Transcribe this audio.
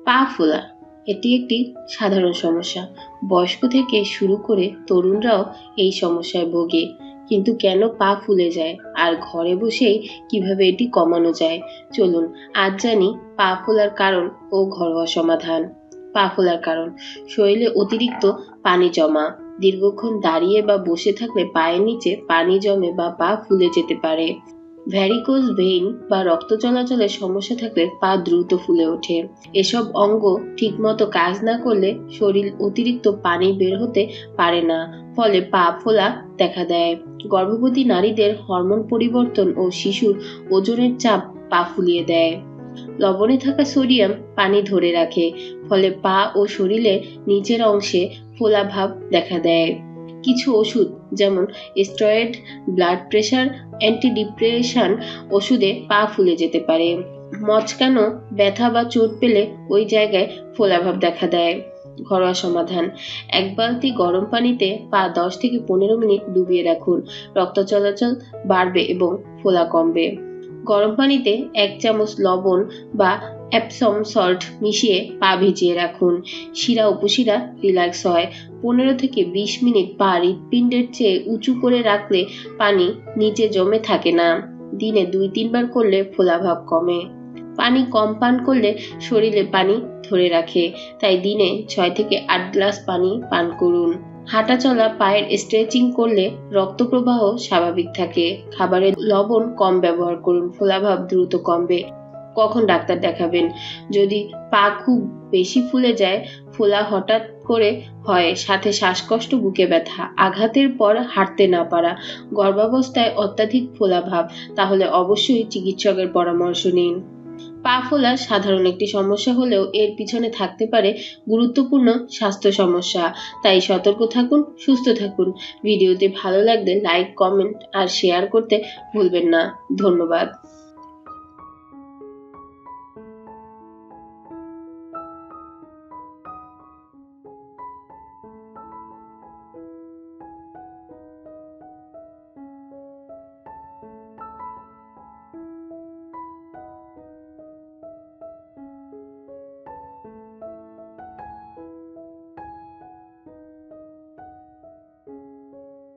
পা ফোলা এটি একটি সাধারণ সমস্যা। বয়স্ক থেকে শুরু করে তরুণরাও এই সমস্যায় ভোগে। কিন্তু কেন পা ফুলে যায় আর ঘরে বসেই কিভাবে এটি কমানো যায়, চলুন আজ জানি পা ফোলার কারণ ও ঘরোয়া সমাধান। পা ফোলার কারণ: শরীরে অতিরিক্ত পানি জমা। দীর্ঘক্ষণ দাঁড়িয়ে বা বসে থাকলে পায়ের নিচে পানি জমে বা পা ফুলে যেতে পারে। ভ্যারিকোজ ভেইন বা রক্ত চলাচলের সমস্যা থাকলে পা দ্রুত ফুলে ওঠে। এসব অঙ্গ ঠিকমতো কাজ না করলে শরীর অতিরিক্ত পানি বের হতে পারে না, ফলে পা ফোলা দেখা দেয়। গর্ভবতী নারীদের হরমোন পরিবর্তন ও শিশুর ওজনের চাপ পা ফুলিয়ে দেয়। লবণে থাকা সোডিয়াম পানি ধরে রাখে, ফলে পা ও শরীরের নিচের অংশে ফোলা ভাব দেখা দেয়। কিছু ওষুধ যেমন স্টেরয়েড, ব্লাড প্রেশার, অ্যান্টিডিপ্রেশন ওষুধে পা ফুলে যেতে পারে। মচকানো, ব্যথা বা চোট পেলে ওই জায়গায় ফোলাভাব দেখা দেয়। ঘরোয়া সমাধান: 1 বালতি গরম পানিতে পা 10 থেকে 15 মিনিট ডুবিয়ে রাখুন। রক্ত চলাচল বাড়বে এবং ফোলা কমবে। গরম পানিতে 1 চামচ লবণ বা এপসম সল্ট মিশিয়ে পা ভিজিয়ে রাখুন। শিরা উপশিরা রিল্যাক্স হয়। 15 থেকে 20 মিনিট পা হৃৎপিণ্ডের চেয়ে উঁচু করে রাখলে পানি নিচে জমে থাকে না। দিনে 2-3 বার করলে ফোলাভাব কমে। পানি কম পান করলে শরীরে পানি ধরে রাখে, তাই দিনে 6 থেকে 8 গ্লাস পানি পান করুন। হাঁটা চলা, পায়ের স্ট্রেচিং করলে রক্ত প্রবাহ স্বাভাবিক থাকে। খাবারে লবণ কম ব্যবহার করুন, ফোলাভাব দ্রুত কমবে। কখন ডাক্তার দেখাবেন: যদি পা খুব বেশি ফুলে যায়, ফোলা হঠাৎ করে হয়, সাথে শ্বাসকষ্ট, বুকে ব্যথা, আঘাতের পর হাঁটতে না পারা, গর্ভাবস্থায় অত্যাধিক ফোলাভাব, তাহলে অবশ্যই চিকিৎসকের পরামর্শ নিন। পা ফোলা সাধারণ একটি সমস্যা হলেও এর পিছনে থাকতে পারে গুরুত্বপূর্ণ স্বাস্থ্য সমস্যা। তাই সতর্ক থাকুন, সুস্থ থাকুন। ভিডিওটি ভালো লাগলে লাইক, কমেন্ট আর শেয়ার করতে ভুলবেন না। ধন্যবাদ।